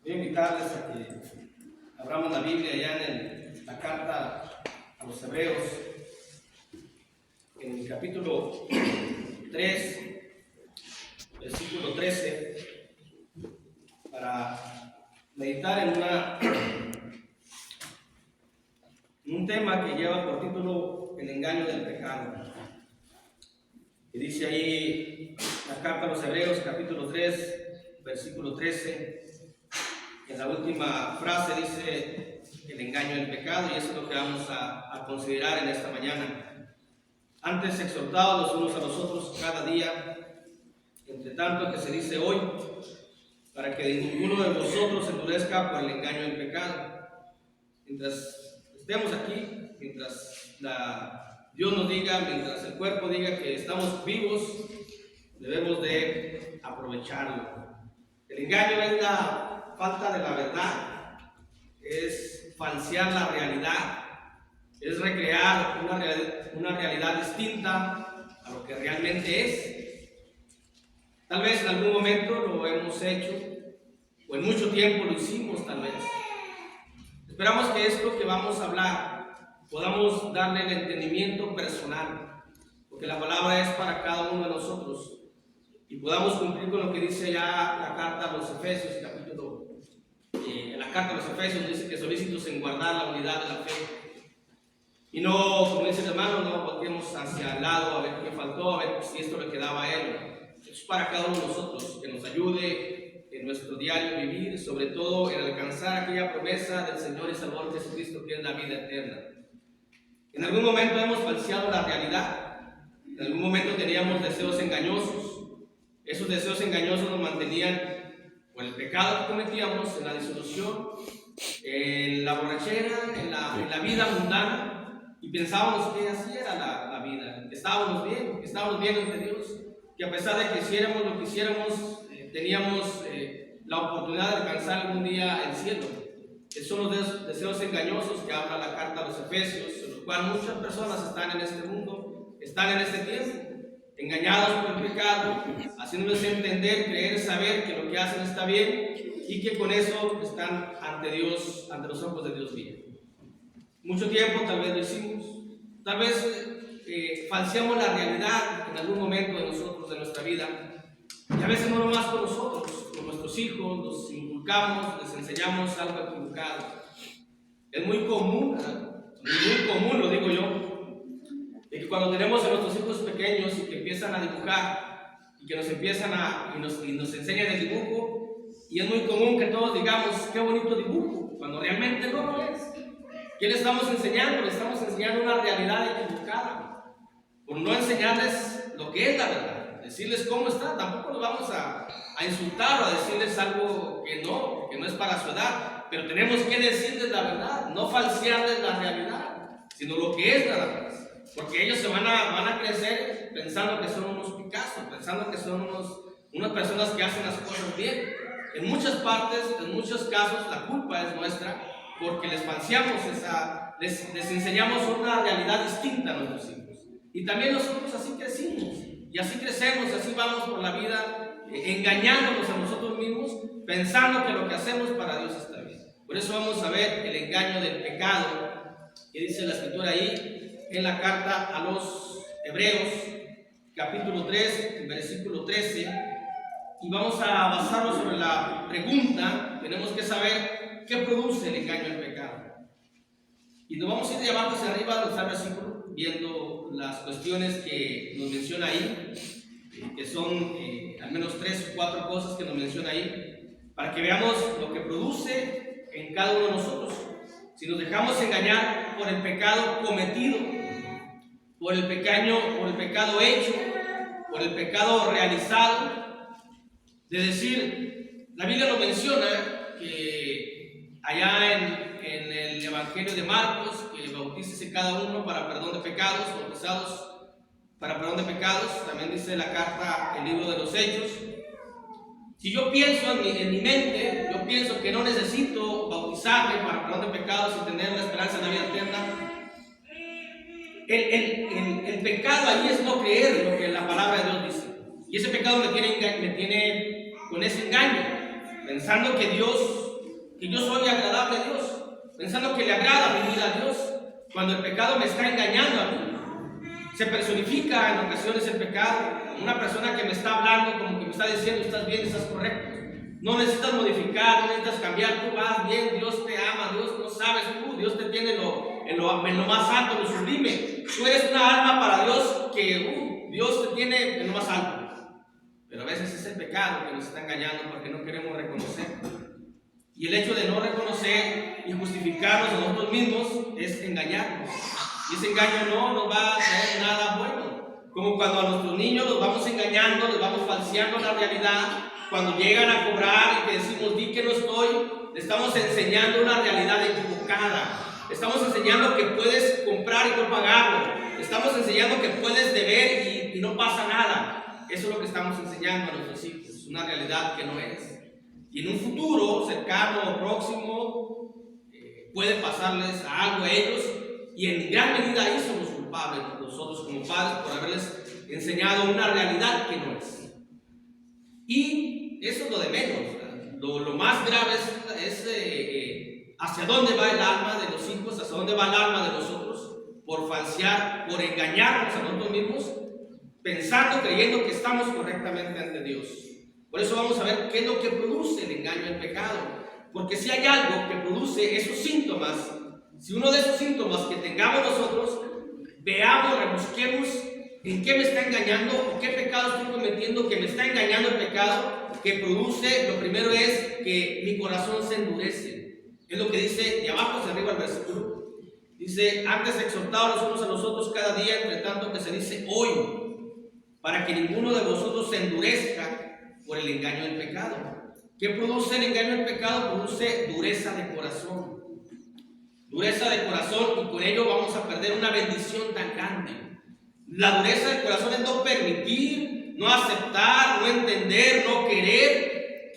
Voy a invitarles a que abramos la Biblia ya en la carta a los Hebreos, en el capítulo 3, versículo 13, para meditar en un tema que lleva por título El engaño del pecado. Y dice ahí la carta a los Hebreos, capítulo 3, versículo 13. En la última frase dice el engaño del pecado, y eso es lo que vamos a considerar en esta mañana. Antes exhortados los unos a los otros cada día, entre tanto que se dice hoy, para que ninguno de vosotros se endurezca por el engaño del pecado. Mientras estemos aquí, mientras Dios nos diga, mientras el cuerpo diga que estamos vivos, debemos de aprovecharlo. El engaño es la falta de la verdad, es falsear la realidad, es recrear una realidad distinta a lo que realmente es. Tal vez en algún momento lo hemos hecho, o en mucho tiempo lo hicimos tal vez. Esperamos que esto que vamos a hablar podamos darle el entendimiento personal, porque la palabra es para cada uno de nosotros, y podamos cumplir con lo que dice ya la carta a los Efesios, en la carta a los Efesios dice que solícitos en guardar la unidad de la fe. Y no, como dice el hermano, no volteemos hacia el lado a ver qué faltó, a ver si esto le quedaba a él. Es para cada uno de nosotros, que nos ayude en nuestro diario vivir, sobre todo en alcanzar aquella promesa del Señor y Salvador Jesucristo, que es la vida eterna. En algún momento hemos falseado la realidad, en algún momento teníamos deseos engañosos. Esos deseos engañosos nos mantenían por el pecado que cometíamos, en la disolución, en la borrachera, en la vida mundana, y pensábamos que así era la vida, que estábamos bien ante Dios, que a pesar de que hiciéramos lo que hiciéramos, teníamos la oportunidad de alcanzar algún día el cielo. Esos son los deseos engañosos que habla la carta a los Efesios, en los cuales muchas personas están en este mundo, están en este tiempo, engañados por el pecado, haciéndoles entender, creer, saber que lo que hacen está bien y que con eso están ante Dios, ante los ojos de Dios bien. Mucho tiempo tal vez lo hicimos, tal vez falseamos la realidad en algún momento de nosotros, de nuestra vida, y a veces no nomás con nosotros, con nuestros hijos, los inculcamos, les enseñamos algo equivocado. Es muy común, lo digo yo, de que cuando tenemos a nuestros hijos pequeños y que empiezan a dibujar y que nos empiezan y nos enseñan el dibujo, y es muy común que todos digamos qué bonito dibujo, cuando realmente no lo es. ¿Qué le estamos enseñando? Le estamos enseñando una realidad equivocada, por no enseñarles lo que es la verdad, decirles cómo está. Tampoco los vamos a insultar o a decirles algo que no es para su edad, pero tenemos que decirles la verdad, no falsearles la realidad, sino lo que es nada más. Porque ellos se van a crecer pensando que son unos Picasso, pensando que son unas personas que hacen las cosas bien. En muchas partes, en muchos casos, la culpa es nuestra, porque les falseamos les enseñamos una realidad distinta a nuestros hijos. Y también nosotros así crecimos, y así crecemos, así vamos por la vida, engañándonos a nosotros mismos, pensando que lo que hacemos para Dios está bien. Por eso vamos a ver el engaño del pecado, que dice la Escritura ahí, en la carta a los Hebreos, capítulo 3, versículo 13, y vamos a basarnos sobre la pregunta. Tenemos que saber qué produce el engaño del pecado. Y nos vamos a ir de abajo hacia arriba del versículo, viendo las cuestiones que nos menciona ahí, que son al menos 3 o 4 cosas que nos menciona ahí, para que veamos lo que produce en cada uno de nosotros. Si nos dejamos engañar por el pecado cometido, por el pecado hecho, por el pecado realizado, de decir, la Biblia nos menciona que allá en el Evangelio de Marcos, que bautícese cada uno para perdón de pecados, bautizados para perdón de pecados. También dice la carta, el libro de los Hechos. Si yo pienso en mi mente, yo pienso que no necesito bautizarme para perdón de pecados y tener la esperanza de la vida eterna. El pecado ahí es no creer lo que la palabra de Dios dice. Y ese pecado me tiene con ese engaño, pensando que Dios que yo soy agradable a Dios, pensando que le agrada vivir a Dios, cuando el pecado me está engañando a mí. Se personifica en ocasiones el pecado, una persona que me está hablando, como que me está diciendo, estás bien, estás correcto. No necesitas modificar, no necesitas cambiar, tú vas bien, Dios te ama, Dios no sabes tú, Dios te tiene en lo más alto, en lo sublime. Tú eres una alma para Dios que Dios te tiene en lo más alto. Pero a veces es el pecado que nos está engañando porque no queremos reconocer. Y el hecho de no reconocer y justificarnos a nosotros mismos es engañarnos. Y ese engaño no nos va a traer nada bueno. Como cuando a nuestros niños los vamos engañando, les vamos falseando la realidad. Cuando llegan a cobrar y que decimos, di que no estoy, le estamos enseñando una realidad equivocada. Estamos enseñando que puedes comprar y no pagarlo. Estamos enseñando que puedes deber y no pasa nada. Eso es lo que estamos enseñando a nuestros hijos, una realidad que no es. Y en un futuro cercano o próximo puede pasarles algo a ellos, y en gran medida ahí somos culpables nosotros como padres por haberles enseñado una realidad que no es. Y eso es lo de menos. Lo más grave es hacia dónde va el alma de los hijos, hacia dónde va el alma de nosotros por falsear, por engañarnos a nosotros mismos, pensando, creyendo que estamos correctamente ante Dios. Por eso vamos a ver qué es lo que produce el engaño, el pecado. Porque si hay algo que produce esos síntomas, si uno de esos síntomas que tengamos nosotros, veamos, rebusquemos en qué me está engañando o qué pecado estoy cometiendo que me está engañando el pecado que produce, lo primero es que mi corazón se endurece. Es lo que dice de abajo hacia arriba el versículo. Dice, antes exhortados los unos a los otros cada día, entre tanto que se dice hoy, para que ninguno de vosotros se endurezca por el engaño del pecado. ¿Qué produce el engaño del pecado? Produce dureza de corazón. Dureza de corazón, y con ello vamos a perder una bendición tan grande. La dureza del corazón es no permitir, no aceptar, no entender, no querer,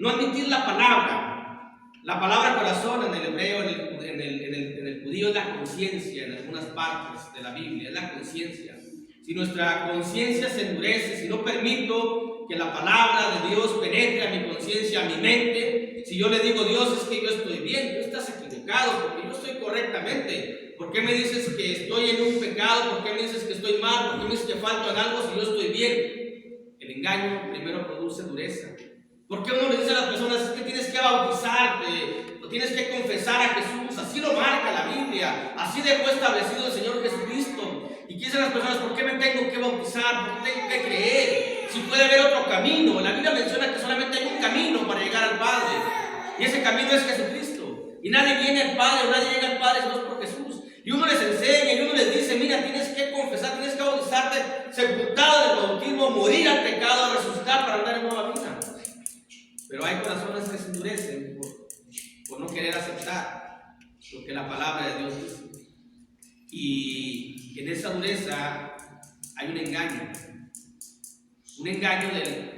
no admitir la palabra. La palabra corazón en el hebreo, en el judío, es la conciencia. En algunas partes de la Biblia es la conciencia. Si nuestra conciencia se endurece, si no permito que la palabra de Dios penetre a mi conciencia, a mi mente, si yo le digo, Dios, es que yo estoy bien, tú estás equivocado, porque yo estoy correctamente. ¿Por qué me dices que estoy en un pecado? ¿Por qué me dices que estoy mal? ¿Por qué me dices que falto en algo si yo estoy bien? El engaño primero produce dureza. ¿Por qué uno le dice a las personas, es que tienes que bautizarte, o tienes que confesar a Jesús? Así lo marca la Biblia, así dejó establecido el Señor Jesucristo. Y dicen las personas, ¿por qué me tengo que bautizar? ¿Por qué tengo que creer? Si puede haber otro camino. La Biblia menciona que solamente hay un camino para llegar al Padre, y ese camino es Jesucristo. Y nadie viene al Padre, o nadie llega al Padre si no es por Jesús. Y uno les enseña, y uno les dice, mira, tienes que confesar, tienes que bautizarte, sepultado del bautismo, morir al pecado, resucitar para andar en nueva vida. Pero hay corazones que se endurecen por no querer aceptar lo que la palabra de Dios dice. Y en esa dureza hay un engaño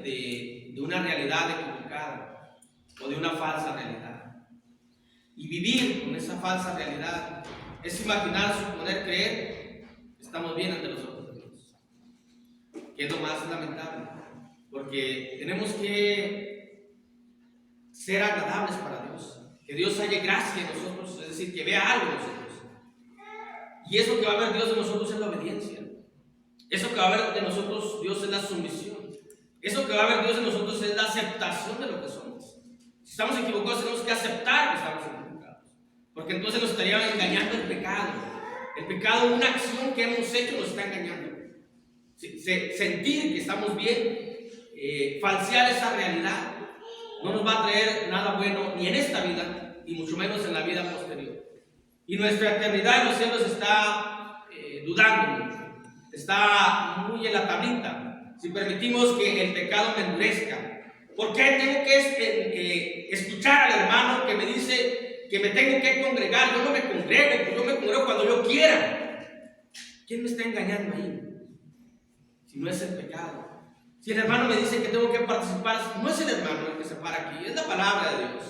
de una realidad equivocada o de una falsa realidad. Y vivir con esa falsa realidad es imaginar, suponer, creer que estamos bien ante los ojos de Dios, que es lo más lamentable, porque tenemos que ser agradables para Dios, que Dios halle gracia en nosotros, es decir, que vea algo en nosotros. Y eso que va a ver Dios de nosotros es la obediencia. Eso que va a ver de nosotros Dios es la sumisión. Eso que va a ver Dios de nosotros es la aceptación de lo que somos. Si estamos equivocados, tenemos que aceptar que estamos equivocados, porque entonces nos estaría engañando el pecado. El pecado, una acción que hemos hecho, nos está engañando. Sentir que estamos bien, falsear esa realidad, no nos va a traer nada bueno ni en esta vida, y mucho menos en la vida posterior. Y nuestra eternidad en los cielos está dudando mucho, está muy en la tablita. Si permitimos que el pecado me endurezca, ¿por qué tengo que escuchar al hermano que me dice que me tengo que congregar? Yo no me congrego, yo me congrego cuando yo quiera. ¿Quién me está engañando ahí? Si no es el pecado. Si el hermano me dice que tengo que participar, no es el hermano el que se para aquí, es la palabra de Dios.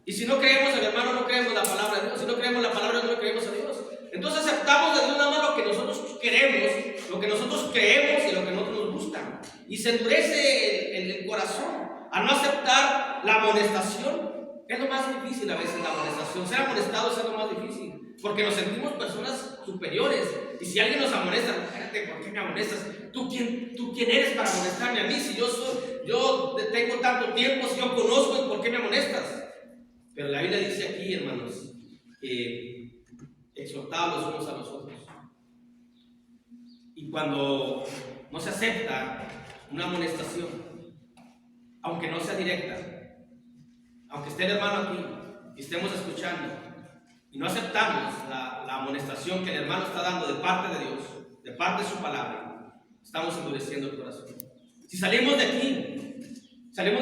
Y si no creemos al hermano, no creemos la palabra de Dios. Si no creemos la palabra de Dios, no creemos a Dios. Entonces aceptamos de Dios nada más lo que nosotros queremos, lo que nosotros creemos y lo que a nosotros nos gusta. Y se endurece el corazón. a no aceptar la amonestación. Es lo más difícil a veces, la amonestación. Ser amonestados es lo más difícil, porque nos sentimos personas superiores. Y si alguien nos amonesta, espérate, ¿por qué me amonestas? ¿Tú quién eres para amonestarme a mí? Si yo tengo tanto tiempo, si yo conozco, ¿por qué me amonestas? Pero la Biblia dice aquí, hermanos, que exhortados los unos a los otros. Y cuando no se acepta una amonestación, aunque no sea directa, aunque esté el hermano aquí y estemos escuchando, y no aceptamos la amonestación que el hermano está dando de parte de Dios, de parte de su palabra, estamos endureciendo el corazón. Si salimos de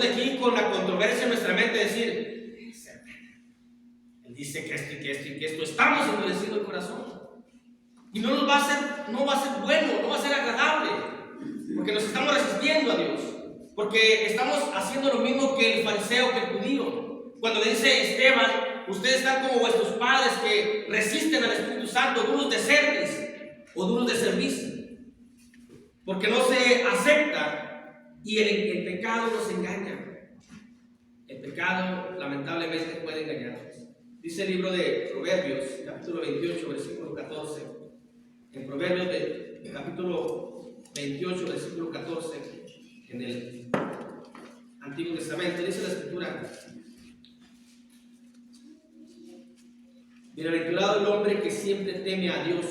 aquí con la controversia en nuestra mente, decir, él dice que esto y que esto y que esto, estamos endureciendo el corazón. Y no va a ser bueno, no va a ser agradable, porque nos estamos resistiendo a Dios, porque estamos haciendo lo mismo que el fariseo, que el judío. Cuando le dice Esteban, ustedes están como vuestros padres que resisten al Espíritu Santo, duros de cerviz o duros de servicio, porque no se acepta y el pecado nos engaña. El pecado lamentablemente puede engañarnos. Dice el libro de Proverbios, capítulo 28, versículo 14. En Proverbios de capítulo 28, versículo 14, en el Antiguo Testamento, dice la Escritura: bienaventurado el hombre que siempre teme a Dios,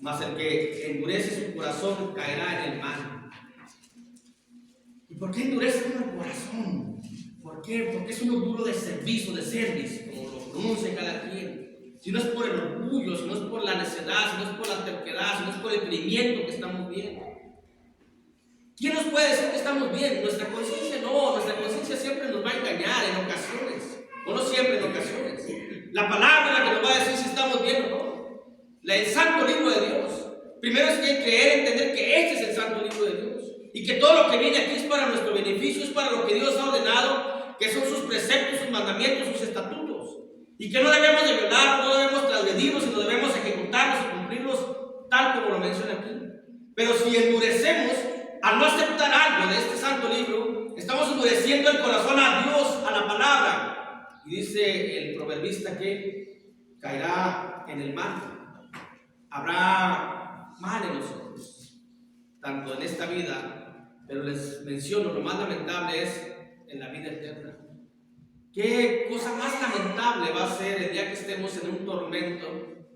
mas el que endurece su corazón caerá en el mal. ¿Y por qué endurece uno el corazón? ¿Por qué? Porque es uno duro de servicio, como lo pronuncia cada quien. Si no es por el orgullo, si no es por la necedad, si no es por la terquedad, si no es por el creimiento que estamos bien. ¿Quién nos puede decir que estamos bien? Nuestra conciencia no, nuestra conciencia siempre nos va a engañar en ocasiones, o no siempre, en ocasiones. La palabra es la que nos va a decir si estamos bien o no. El santo libro de Dios. Primero es que hay que creer, entender que este es el santo libro de Dios, y que todo lo que viene aquí es para nuestro beneficio, es para lo que Dios ha ordenado, que son sus preceptos, sus mandamientos, sus estatutos. Y que no debemos de violar, no debemos transgredirlos, sino debemos ejecutarlos y cumplirlos tal como lo menciona aquí. Pero si endurecemos al no aceptar algo de este santo libro, estamos endureciendo el corazón a Dios, a la palabra. Y dice el proverbista que caerá en el mal. Habrá mal en nosotros, tanto en esta vida, pero les menciono, lo más lamentable es en la vida eterna. ¿Qué cosa más lamentable va a ser el día que estemos en un tormento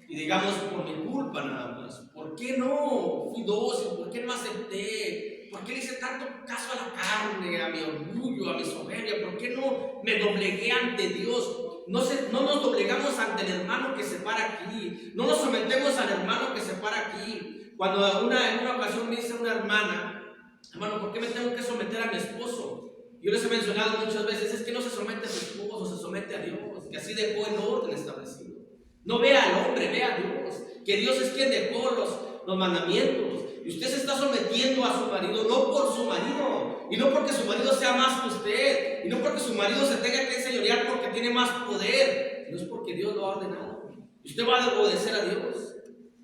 y digamos, por mi culpa nada más? ¿Por qué no fui dócil? ¿Por qué no acepté? ¿Por qué le hice tanto caso a la carne, a mi orgullo, a mi soberbia? ¿Por qué no me doblegué ante Dios? No nos doblegamos ante el hermano que se para aquí. No nos sometemos al hermano que se para aquí. Cuando en una ocasión me dice una hermana, hermano, ¿por qué me tengo que someter a mi esposo? Yo les he mencionado muchas veces, es que no se somete a su esposo, se somete a Dios, que así dejó el orden establecido. No vea al hombre, vea a Dios, que Dios es quien dejó los mandamientos. Y usted se está sometiendo a su marido, no por su marido, y no porque su marido sea más que usted, y no porque su marido se tenga que enseñorear porque tiene más poder, sino es porque Dios lo ha ordenado. Y usted va a obedecer a Dios.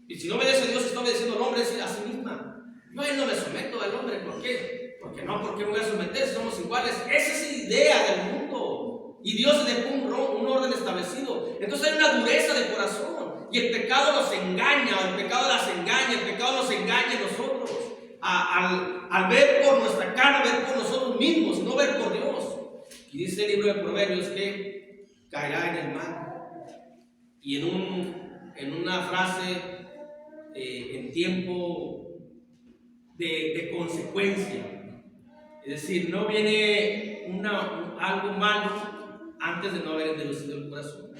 Y si no obedece a Dios, está obedeciendo al hombre, es a sí misma. Yo a él no me someto al hombre, ¿por qué? Porque no, porque me voy a someter, somos iguales. Esa es la idea del mundo. Y Dios dejó un orden establecido. Entonces hay una dureza de corazón. Y el pecado nos engaña, o el pecado las engaña, el pecado nos engaña a nosotros. Al ver por nuestra carne, ver por nosotros mismos, no ver por Dios. Y dice el libro de Proverbios que caerá en el mal. Y en una frase, en tiempo de consecuencia. Es decir, no viene algo malo antes de no haber endurecido el corazón.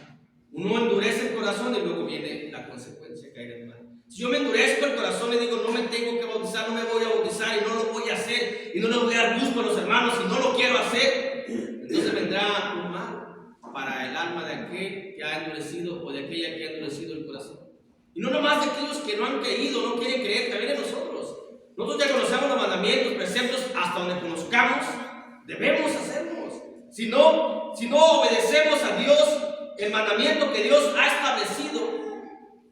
Uno endurece el corazón y luego viene la consecuencia, caer en mal. Si yo me endurezco el corazón y digo, no me tengo que bautizar, no me voy a bautizar y no lo voy a hacer, y no le voy a dar gusto a los hermanos y no lo quiero hacer, entonces vendrá un mal para el alma de aquel que ha endurecido o de aquella que ha endurecido el corazón. Y no nomás de aquellos que no han creído, no quieren creer, también de nosotros. Nosotros ya conocemos los mandamientos, preceptos, hasta donde conozcamos, debemos hacerlos. Si no obedecemos a Dios, el mandamiento que Dios ha establecido,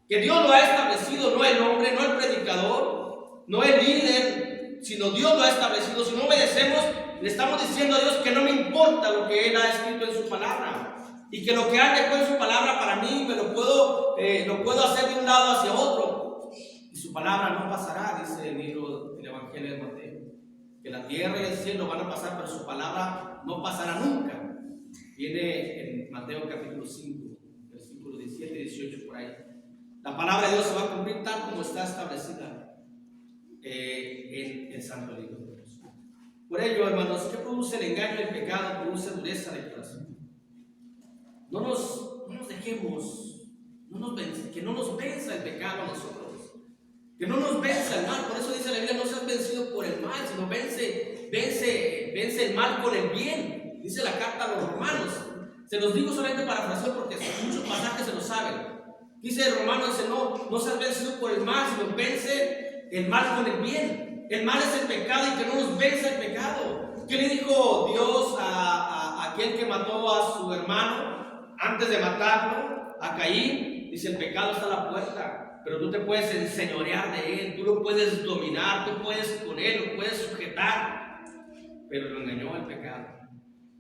que Dios lo ha establecido, no el hombre, no el predicador, no el líder, sino Dios lo ha establecido. Si no obedecemos, le estamos diciendo a Dios que no me importa lo que Él ha escrito en su palabra, y que lo que Él dejó en su palabra para mí me lo puedo hacer de un lado hacia otro, y su palabra no pasará, dice el libro del Evangelio de Mateo, que la tierra y el cielo van a pasar, pero su palabra no pasará nunca. Viene en Mateo capítulo 5, versículos 17 y 18 por ahí. La palabra de Dios se va a cumplir tal como está establecida en el Santo Libro de Dios. Por ello, hermanos, ¿qué produce el engaño y el pecado? Produce dureza de corazón. No nos dejemos, que no nos venza el pecado a nosotros, que no nos venza el mal. Por eso dice la Biblia, no seas vencido por el mal, sino vence el mal con el bien. Dice la carta a los Romanos. Se los digo solamente para parafraseo porque muchos pasajes se lo saben. Dice Romanos, dice, no seas vencido por el mal, sino vence el mal con el bien. El mal es el pecado y que no nos vence el pecado. ¿Qué le dijo Dios a aquel que mató a su hermano antes de matarlo, a Caín? Dice, el pecado está a la puerta, pero tú te puedes enseñorear de él, tú lo puedes dominar, tú puedes con él, lo puedes sujetar. Pero lo engañó el pecado.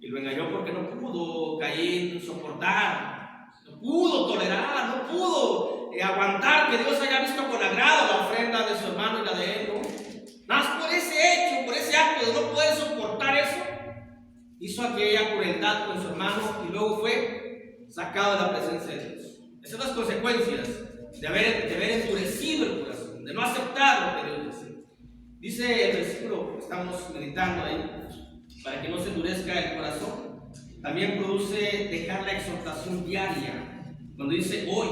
Y lo engañó porque no pudo Caín soportar, no pudo tolerar, no pudo aguantar que Dios haya visto con agrado la ofrenda de su hermano y la de él, ¿no? Más por ese hecho, por ese acto de no poder soportar eso, hizo aquella crueldad con su hermano y luego fue sacado de la presencia de Dios. Esas son las consecuencias de haber endurecido el corazón, de no aceptar lo que Dios dice. Dice el versículo que estamos meditando ahí, para que no se endurezca el corazón, también produce dejar la exhortación diaria, cuando dice hoy.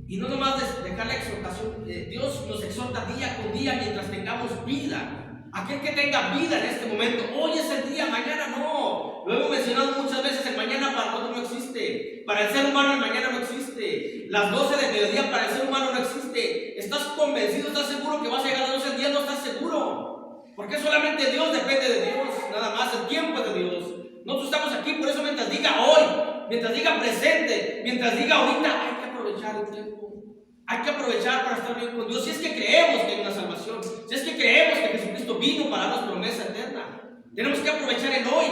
Y no nomás dejar la exhortación, Dios nos exhorta día con día mientras tengamos vida. Aquel que tenga vida en este momento, hoy es el día, mañana no. Lo hemos mencionado muchas veces, el mañana para nosotros no existe. Para el ser humano el mañana no existe. Las 12 de mediodía para el ser humano no existe. ¿Estás convencido, estás seguro que vas a llegar a las 12 del día? No estás seguro. Porque solamente Dios depende de Dios, nada más, el tiempo es de Dios. Nosotros estamos aquí, por eso mientras diga hoy, mientras diga presente, mientras diga ahorita, hay que aprovechar el tiempo. Hay que aprovechar para estar bien con Dios. Si es que creemos que hay una salvación, si es que creemos que Jesucristo vino para darnos promesa eterna, tenemos que aprovechar el hoy.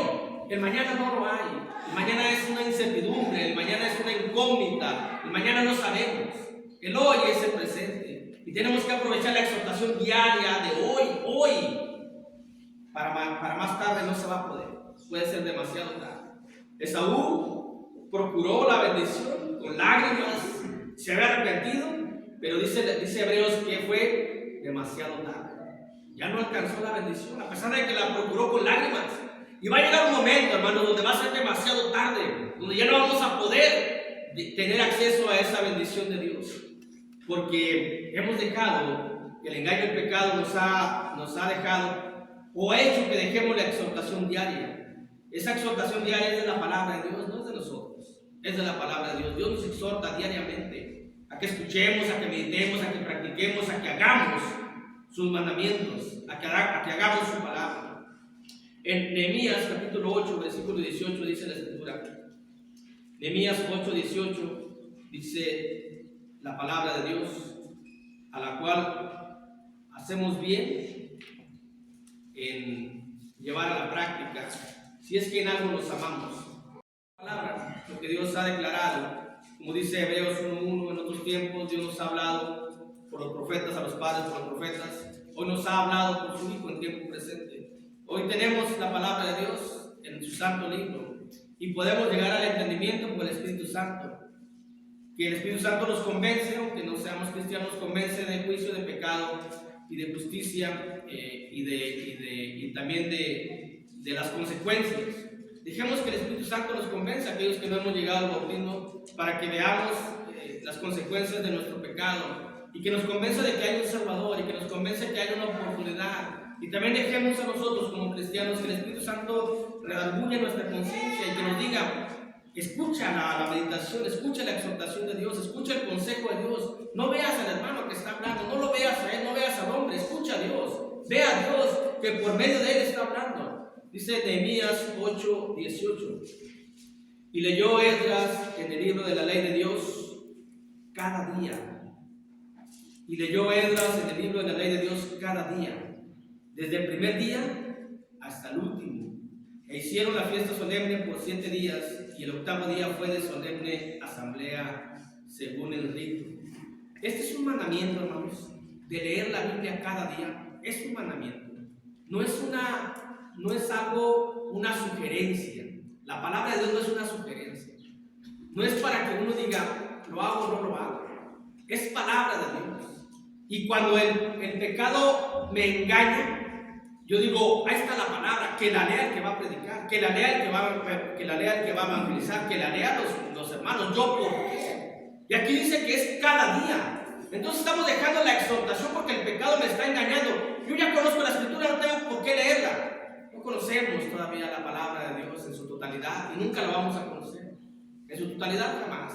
El mañana no lo hay. El mañana es una incertidumbre, el mañana es una incógnita, el mañana no sabemos. El hoy es el presente. Y tenemos que aprovechar la exhortación diaria de hoy. Para más tarde no se va a poder. Puede ser demasiado tarde. Esaú procuró la bendición con lágrimas, se había arrepentido, pero dice Hebreos que fue demasiado tarde. Ya no alcanzó la bendición, a pesar de que la procuró con lágrimas. Y va a llegar un momento, hermano, donde va a ser demasiado tarde, donde ya no vamos a poder tener acceso a esa bendición de Dios, porque hemos dejado, el engaño y el pecado nos ha dejado o ha hecho que dejemos la exhortación diaria. Esa exhortación diaria es de la palabra de Dios, no es de nosotros, es de la palabra de Dios. Dios nos exhorta diariamente a que escuchemos, a que meditemos, a que practiquemos, a que hagamos sus mandamientos, a que hagamos su palabra. En Nehemías capítulo 8, versículo 18 dice la Escritura. Nehemías 8, 18 dice la palabra de Dios, a la cual hacemos bien en llevar a la práctica, si es que en algo nos amamos. La palabra, lo que Dios ha declarado, como dice Hebreos 1:1, en otros tiempos Dios nos ha hablado por los profetas, a los padres por los profetas, hoy nos ha hablado por su Hijo en tiempo presente. Hoy tenemos la palabra de Dios en su santo libro y podemos llegar al entendimiento por el Espíritu Santo. Que el Espíritu Santo nos convence, aunque no seamos cristianos, convence del juicio, de pecado y de justicia y también de las consecuencias. Dejemos que el Espíritu Santo nos convence a aquellos que no hemos llegado al bautismo para que veamos las consecuencias de nuestro pecado y que nos convence de que hay un Salvador y que nos convence de que hay una oportunidad. Y también dejemos a nosotros como cristianos que el Espíritu Santo redarguya nuestra conciencia y que nos diga: escucha la meditación, escucha la exhortación de Dios, escucha el consejo de Dios. No veas al hermano que está hablando, no lo veas a él, no veas al hombre, escucha a Dios. Ve a Dios que por medio de él está hablando. Dice Nehemías 8, 18. Y leyó Esdras en el libro de la ley de Dios cada día. Y leyó Esdras en el libro de la ley de Dios cada día, desde el primer día hasta el último. hicieron la fiesta solemne por 7 días, y el 8º día fue de solemne asamblea según el rito. Este es un mandamiento, hermanos, de leer la Biblia cada día. Es un mandamiento. No es algo, una sugerencia. La palabra de Dios no es una sugerencia. No es para que uno diga, lo hago o no lo hago. Es palabra de Dios. Y cuando el pecado me engaña, yo digo, ahí está la palabra, que la lea el que va a predicar, que la lea el que va a evangelizar, que la lea los hermanos. ¿Yo por qué? Y aquí dice que es cada día. Entonces estamos dejando la exhortación porque el pecado me está engañando. Yo ya conozco la escritura, no tengo por qué leerla. No conocemos todavía la palabra de Dios en su totalidad y nunca la vamos a conocer. En su totalidad jamás.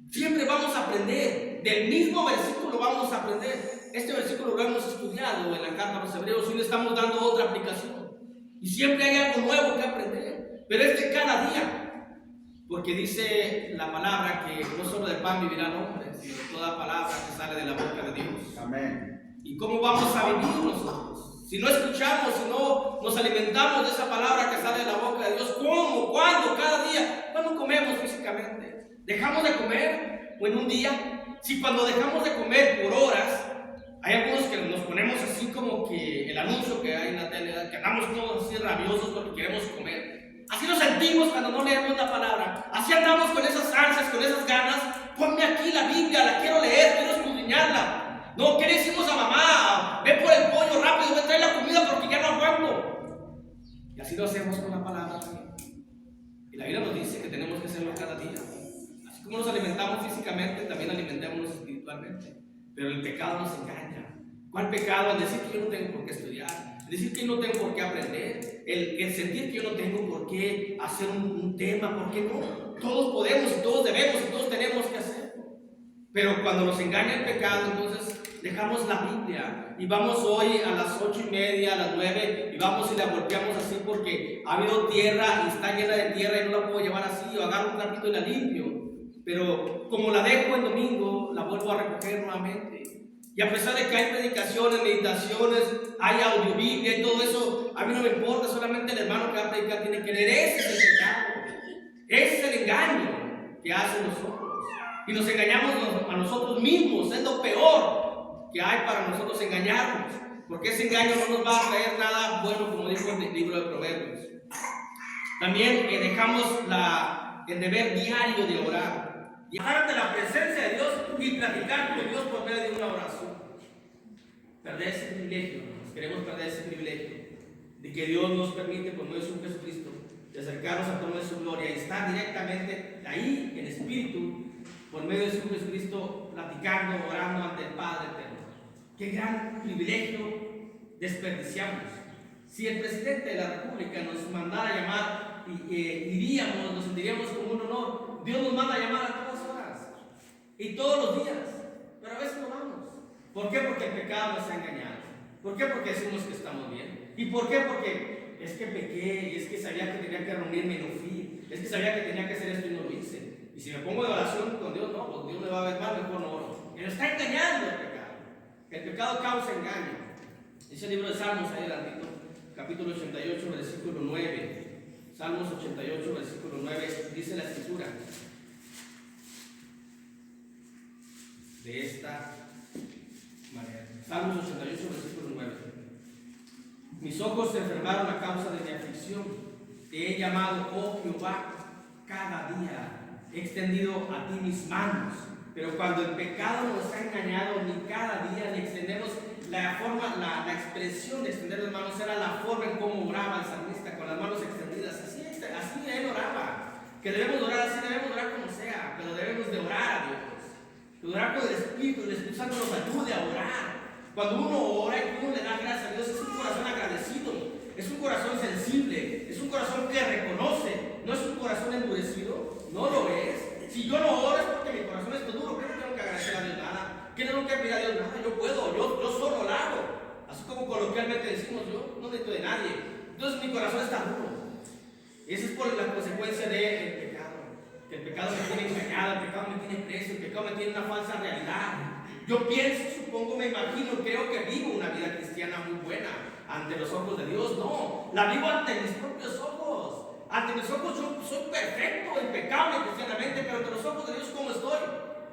Siempre vamos a aprender. Del mismo versículo vamos a aprender. Este versículo lo hemos estudiado en la carta a los Hebreos y le estamos dando otra aplicación. Y siempre hay algo nuevo que aprender. Pero es de cada día. Porque dice la palabra que no solo de pan vivirá el hombre, sino de toda palabra que sale de la boca de Dios. Amén. ¿Y cómo vamos a vivir nosotros? Si no escuchamos, si no nos alimentamos de esa palabra que sale de la boca de Dios, ¿cómo? ¿Cuándo? Cada día. ¿Cuándo comemos físicamente? ¿Dejamos de comer? ¿O en un día? Si cuando dejamos de comer por horas, hay algunos que nos ponemos así como que el anuncio que hay en la tele, que andamos todos así rabiosos porque queremos comer. Así nos sentimos cuando no leemos la palabra. Así andamos con esas ansias, con esas ganas. Ponme aquí la Biblia, la quiero leer, quiero escudriñarla. No, ¿qué le decimos a mamá? Ve por el pollo rápido, ve trae la comida porque ya no aguanto. Y así lo hacemos con la palabra también. Y la Biblia nos dice que tenemos que hacerlo cada día. Así como nos alimentamos físicamente, también alimentémonos espiritualmente. Pero el pecado nos engaña. ¿Cuál pecado? El decir que yo no tengo por qué estudiar, el decir que yo no tengo por qué aprender, el sentir que yo no tengo por qué hacer un tema, ¿por qué no? Todos podemos y todos debemos y todos tenemos que hacerlo. Pero cuando nos engaña el pecado, entonces dejamos la Biblia y vamos hoy a las 8:30, a las 9 y vamos y la golpeamos así porque ha habido tierra y está llena de tierra y no la puedo llevar así, o agarro un trapito y la limpio. Pero como la dejo el domingo, la vuelvo a recoger nuevamente. Y a pesar de que hay predicaciones, meditaciones, hay audiobiblia y todo eso, a mí no me importa, solamente el hermano que va a predicar tiene que leer. Ese es el pecado. Ese es el engaño que hacen nosotros. Y nos engañamos a nosotros mismos, es lo peor que hay para nosotros, engañarnos. Porque ese engaño no nos va a traer nada bueno, como dijo el libro de Proverbios. También dejamos el deber diario de orar. Llegar ante la presencia de Dios y platicar con Dios por medio de una oración. Perder ese privilegio, queremos perder ese privilegio de que Dios nos permite por medio de su Jesucristo de acercarnos a toda su gloria y estar directamente ahí en espíritu por medio de su Jesucristo platicando, orando ante el Padre eterno. Qué gran privilegio desperdiciamos. Si el presidente de la República nos mandara llamar, iríamos, nos sentiríamos como un honor. Dios nos manda a llamar a todas horas y todos los días, pero a veces no vamos. ¿Por qué? Porque el pecado nos ha engañado. ¿Por qué? Porque decimos que estamos bien. ¿Y por qué? Porque es que pequé, y es que sabía que tenía que reunirme y no fui, es que sabía que tenía que hacer esto y no lo hice. Y si me pongo de oración con Dios, no, pues Dios me va a ver mal, mejor no oro. Me lo está engañando el pecado. El pecado causa engaño. Dice el libro de Salmos, ahí adelantito, capítulo 88, versículo 9. Salmos 88, versículo 9, dice la escritura de esta manera. Salmos 88, versículo 9. Mis ojos se enfermaron a causa de mi aflicción. Te he llamado, oh Jehová, cada día. He extendido a ti mis manos. Pero cuando el pecado nos ha engañado, ni cada día ni extendemos la forma, la expresión de extender las manos era la forma en cómo oraba el salmista, con las manos extendidas. Así él oraba. Que debemos orar así, debemos orar como sea, pero debemos de orar a Dios. De orar con el Espíritu Santo nos ayude a orar. Cuando uno ora y uno le da gracias a Dios, es un corazón agradecido, es un corazón sensible, es un corazón que reconoce, no es un corazón endurecido, no lo es. Si yo no oro es porque mi corazón está duro, que no tengo que agradecer a Dios nada, que no tengo que pedir a Dios nada, yo puedo, yo solo lo hago. Así como coloquialmente decimos, yo no necesito de nadie. Entonces mi corazón está duro. Esa es por la consecuencia del pecado. Que el pecado me tiene engañado, el pecado me tiene preso, el pecado me tiene una falsa realidad. Yo pienso, supongo, me imagino, creo que vivo una vida cristiana muy buena ante los ojos de Dios. No, la vivo ante mis propios Ante mis ojos yo soy perfecto, impecable cristianamente, pero ante los ojos de Dios, ¿cómo estoy?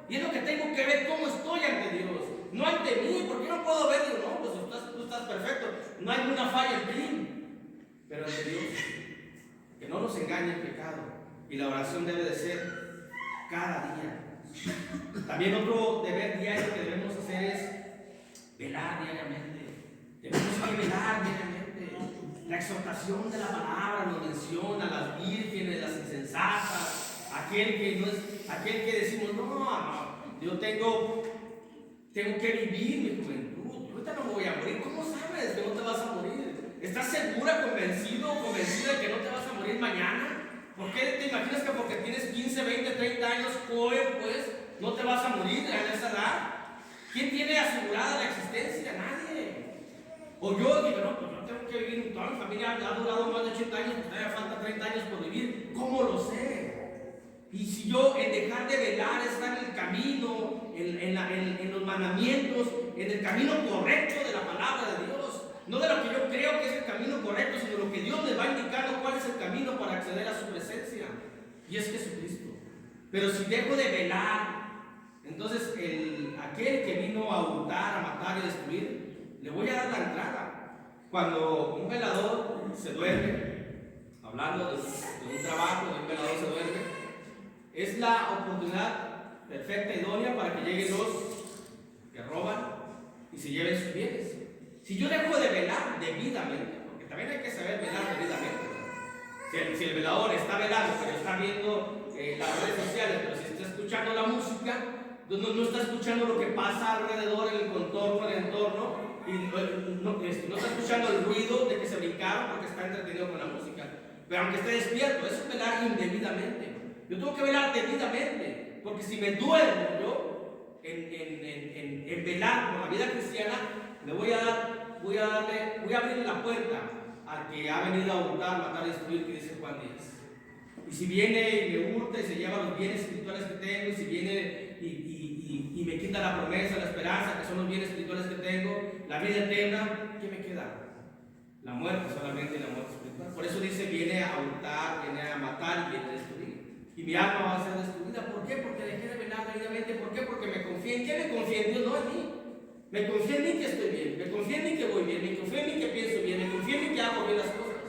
Y es lo que tengo que ver, cómo estoy ante Dios. No ante mí, porque yo no puedo ver, digo, no, pues tú estás perfecto, no hay ninguna falla en ti. Pero ante Dios, que no nos engañe el pecado. Y la oración debe de ser cada día. También otro deber diario que debemos hacer es velar diariamente. Debemos que velar diariamente. La exhortación de la palabra nos menciona a las vírgenes, las insensatas, aquel que decimos, no, yo tengo que vivir mi juventud. Yo ahorita no me voy a morir. ¿Cómo sabes que no te vas a morir? ¿Estás segura, convencido o convencida de que no te vas a morir mañana? ¿Por qué te imaginas que porque tienes 15, 20, 30 años joven, pues, no te vas a morir a esa edad? ¿Quién tiene asegurada la existencia? Nadie. O yo digo, no, pues yo tengo que vivir, toda mi familia ha durado más de 80 años, pues todavía falta 30 años por vivir. ¿Cómo lo sé? Y si yo en dejar de velar, estar en el camino, en los mandamientos, en el camino correcto de la palabra de Dios, no de lo que yo creo que es el camino correcto, sino lo que Dios me va indicando cuál es el camino para acceder a su presencia, y es Jesucristo. Pero si dejo de velar, entonces aquel que vino a hurtar, a matar y a destruir, le voy a dar la entrada. Cuando un velador se duerme, hablando de un trabajo, de un velador se duerme, es la oportunidad perfecta, idónea, para que lleguen los que roban y se lleven sus bienes. Si yo dejo de velar debidamente, porque también hay que saber velar debidamente. Si el velador está velando, pero está viendo las redes sociales, pero si está escuchando la música, no está escuchando lo que pasa alrededor, en el contorno, en el entorno, y no está escuchando el ruido de que se brincaron porque está entretenido con la música. Pero aunque esté despierto, eso es velar indebidamente. Yo tengo que velar debidamente, porque si me duermo yo en velar por la vida cristiana, le voy a abrir la puerta al que ha venido a hurtar, matar y destruir, que dice Juan 10. Y si viene y me hurta y se lleva los bienes espirituales que tengo, y si viene y me quita la promesa, la esperanza, que son los bienes espirituales que tengo, la vida eterna, ¿qué me queda? La muerte solamente, y la muerte espiritual. Por eso dice, viene a hurtar, viene a matar y viene a destruir. Y mi alma va a ser destruida. ¿Por qué? Porque dejé de velar debidamente. ¿Por qué? Porque me confié. ¿En qué me confié? En Dios, no en mí. Me confié en mí que estoy bien. Me confié en mí que voy bien. Me confié en mí que pienso bien. Me confié en mí que hago bien las cosas.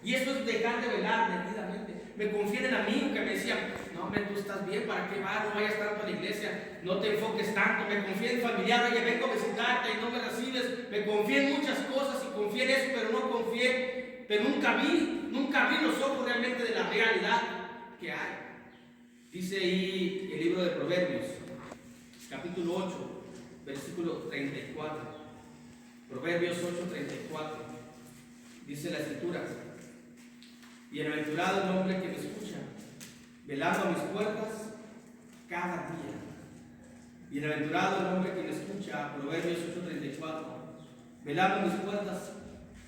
Y eso es dejar de velar debidamente. Me confié en el amigo que me decía, no, hombre, tú estás bien, ¿para qué vas? No vayas tanto a la iglesia, no te enfoques tanto. Me confié en el familiar, oye, vengo a visitarte y no me recibes. Me confié en muchas cosas y confié en eso, pero no confié, pero nunca vi los ojos realmente de la realidad que hay. Dice ahí el libro de Proverbios, capítulo 8, versículo 34. Proverbios 8:34. Dice la escritura: bienaventurado el hombre que me escucha, velando a mis puertas cada día. Bienaventurado el hombre que me escucha, Proverbios 8:34, velando a mis puertas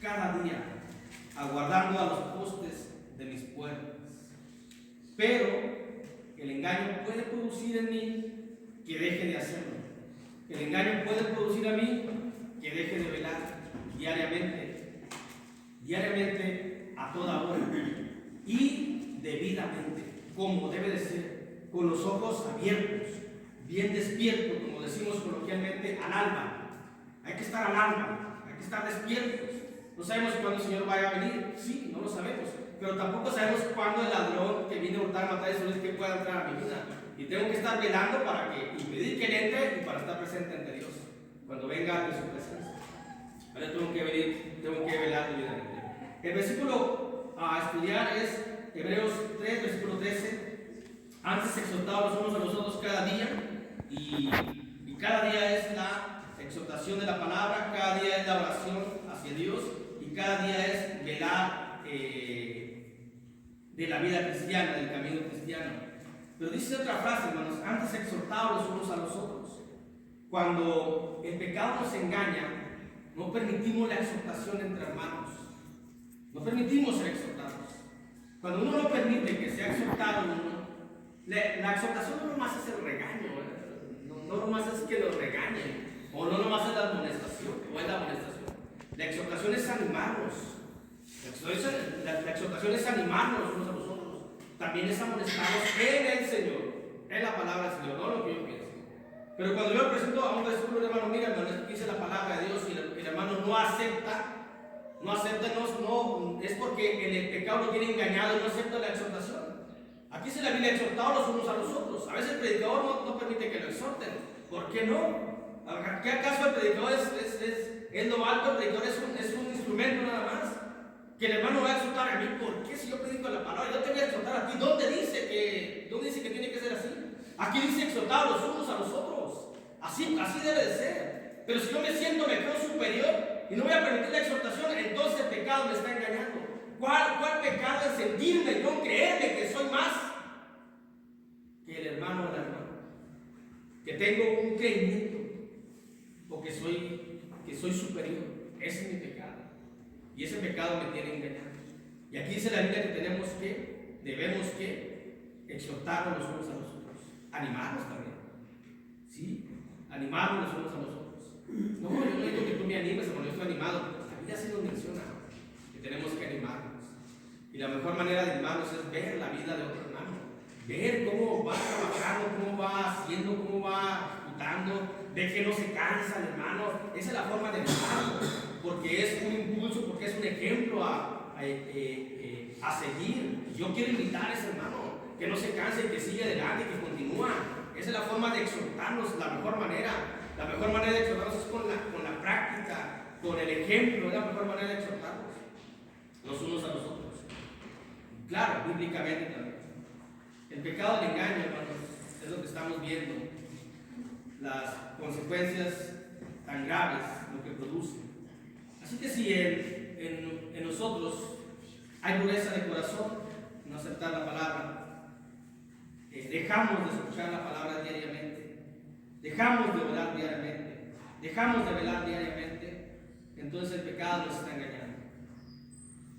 cada día, aguardando a los postes de mis puertas. Pero el engaño puede producir en mí que deje de hacerlo. El engaño puede producir a mí que deje de velar diariamente, a toda hora y debidamente, como debe de ser, con los ojos abiertos, bien despiertos, como decimos coloquialmente, al alba. Hay que estar al alba, hay que estar despiertos. No sabemos cuándo el Señor vaya a venir, sí, no lo sabemos, pero tampoco sabemos cuándo el ladrón que viene a hurtar, matar y destruir, que pueda entrar a mi vida. Y tengo que estar velando para que impedir que él entre y para estar presente ante Dios cuando venga de su presencia. Ahora tengo que velar debidamente. El versículo a estudiar es Hebreos 3, versículo 13. Antes exhortados los unos a los otros cada día, y cada día es la exhortación de la palabra, cada día es la oración hacia Dios, y cada día es velar de la vida cristiana, del camino cristiano. Pero dice otra frase, hermanos: antes exhortados los unos a los otros. Cuando el pecado nos engaña, no permitimos la exhortación entre hermanos. No permitimos ser exhortados. Cuando uno no permite que sea exhortado, la exhortación no nomás es el regaño, no nomás es que lo regañen, o no nomás es la amonestación, o es la amonestación. La exhortación es animarnos, La exhortación es animarnos los unos a los otros. También es amonestarnos en el Señor, en la palabra del Señor, no lo que yo pienso. Pero cuando yo presento a un versículo, hermano, mira, hermano, dice la palabra de Dios y el hermano no acepta, no, es porque en el pecado lo tiene engañado y no acepta la exhortación. Aquí se la Biblia exhortado los unos a los otros. A veces el predicador no permite que lo exhorten. ¿Por qué no? ¿Qué acaso el predicador es lo alto? El predicador es un instrumento nada más. Que el hermano va a exhortar a mí. ¿Por qué si yo predico la palabra? Yo te voy a exhortar a ti. ¿Dónde dice que tiene que ser así? Aquí dice exhortar los unos a los otros. Así debe de ser. Pero si yo me creo superior y no voy a permitir la exhortación, entonces el pecado me está engañando. ¿Cuál pecado es sentirme, no creerme que soy más que el hermano o la hermana? Que tengo un creimiento o que soy superior. Ese es mi pecado. Y ese pecado me tiene engañado. Y aquí dice la Biblia que debemos exhortarnos los unos a los otros. Animarnos también. ¿Sí? Animarnos los unos a los otros. No, yo no digo que tú me animes, hermano, yo estoy animado. La Biblia sí nos menciona que tenemos que animarnos. Y la mejor manera de animarnos es ver la vida de otro hermano. Ver cómo va trabajando, cómo va haciendo, cómo va disfrutando. Ver que no se cansa el hermano. Esa es la forma de animarnos. Porque es un impulso, porque es un ejemplo a seguir. Yo quiero invitar a ese hermano que no se canse, que siga adelante, que continúa. Esa es la forma de exhortarnos, la mejor manera. La mejor manera de exhortarnos es con la práctica, con el ejemplo. Es la mejor manera de exhortarnos los unos a los otros. Claro, bíblicamente también. El pecado del engaño, hermanos, es lo que estamos viendo. Las consecuencias tan graves, lo que produce. Así que si en nosotros hay dureza de corazón, no aceptar la palabra, dejamos de escuchar la palabra diariamente, dejamos de orar diariamente, dejamos de velar diariamente, entonces el pecado nos está engañando.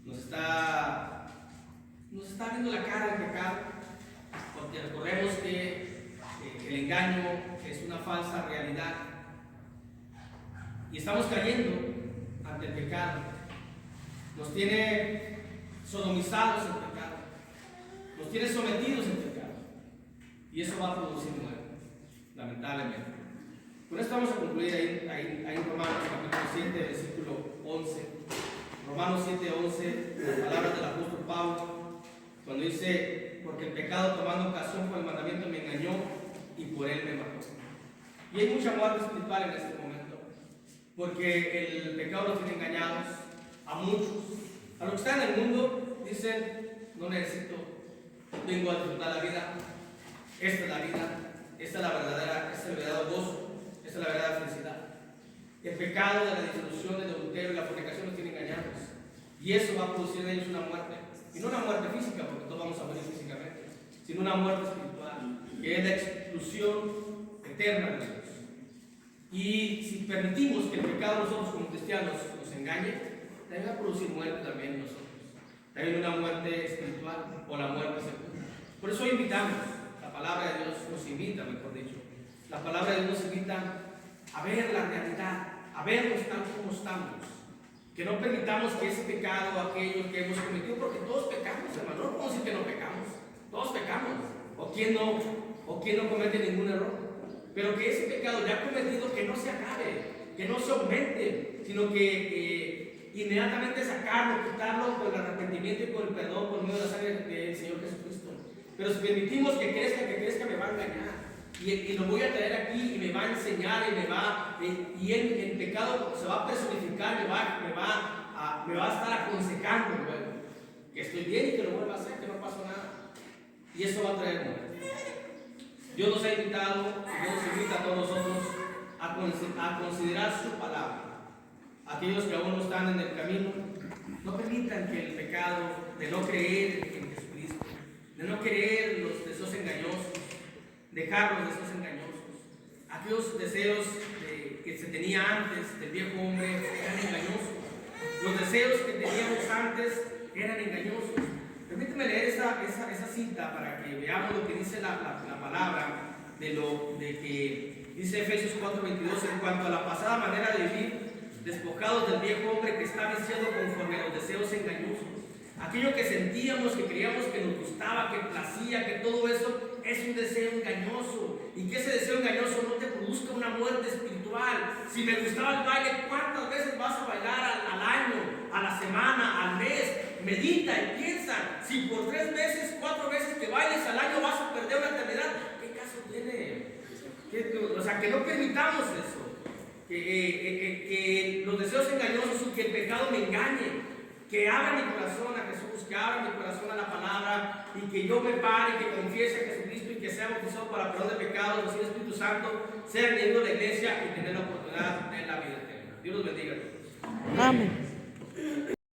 Nos está viendo la cara el pecado, porque recordemos que el engaño es una falsa realidad y estamos cayendo ante el pecado. Nos tiene sodomizados el pecado, nos tiene sometidos el pecado, y eso va a producir muerte, lamentablemente. Con esto vamos a concluir ahí en Romanos capítulo 7, versículo 11. Romanos 7, 11, las palabras del apóstol Pablo, cuando dice: porque el pecado, tomando ocasión con el mandamiento, me engañó y por él me mató. Y hay mucha muerte espiritual en este momento, porque el pecado nos tiene engañados a muchos. A los que están en el mundo dicen: no necesito, vengo a disfrutar la vida, esta es la vida, esta es el verdadero gozo, esta es la verdadera felicidad. El pecado de la disolución, el adulterio y la fornicación nos tiene engañados, y eso va a producir en ellos una muerte, y no una muerte física, porque todos vamos a morir físicamente, sino una muerte espiritual, que es la exclusión eterna de Dios. Y si permitimos que el pecado nosotros como cristianos nos engañe, también va a producir muerte también en nosotros, también una muerte espiritual o la muerte secular. Por eso invitamos, la palabra de Dios nos invita, mejor dicho, la palabra de Dios nos invita a ver la realidad, a vernos tal como estamos, que no permitamos que ese pecado, aquello que hemos cometido, porque todos pecamos, hermano, no podemos decir que no pecamos, todos pecamos, o quién no comete ningún error, pero que ese pecado ya cometido, que no se acabe, que no se aumente, sino que inmediatamente sacarlo, quitarlo con el arrepentimiento y con el perdón por medio de la sangre del Señor Jesucristo. Pero si permitimos que crezca, me va a engañar. Y lo voy a traer aquí y me va a enseñar y el pecado se va a personificar, me va a estar aconsejando luego que estoy bien y que lo vuelva a hacer, que no pasó nada. Y eso va a traer muerte. Dios nos ha invitado, Dios nos invita a todos nosotros a considerar su palabra. Aquellos que aún no están en el camino, no permitan que el pecado de no creer en Jesucristo, de no creer los deseos engañosos, dejar los deseos engañosos, aquellos deseos que se tenía antes del viejo hombre eran engañosos, los deseos que teníamos antes eran engañosos. Permíteme leer esa cita para que veamos lo que dice la palabra de que dice Efesios 4:22: en cuanto a la pasada manera de vivir, despojados del viejo hombre que está viciado conforme a los deseos engañosos. Aquello que sentíamos, que creíamos que nos gustaba, que placía, que todo eso es un deseo engañoso. Y que ese deseo engañoso no te produzca una muerte espiritual. Si me gustaba el baile, ¿cuántas veces vas a bailar al año, a la semana, al mes? Medita y piensa. Si por 3 veces, 4 veces que bailes al año vas a perder una eternidad, ¿qué caso tiene? O sea, que no permitamos eso. Que los deseos engañosos y que el pecado me engañe. Que abra mi corazón a Jesús, que abra mi corazón a la palabra y que yo me pare, que confiese a Jesucristo y que sea bautizado para perdón de pecados, recibir el Espíritu Santo, ser miembro de la iglesia y tener la oportunidad de la vida eterna. Dios los bendiga a todos. Amén.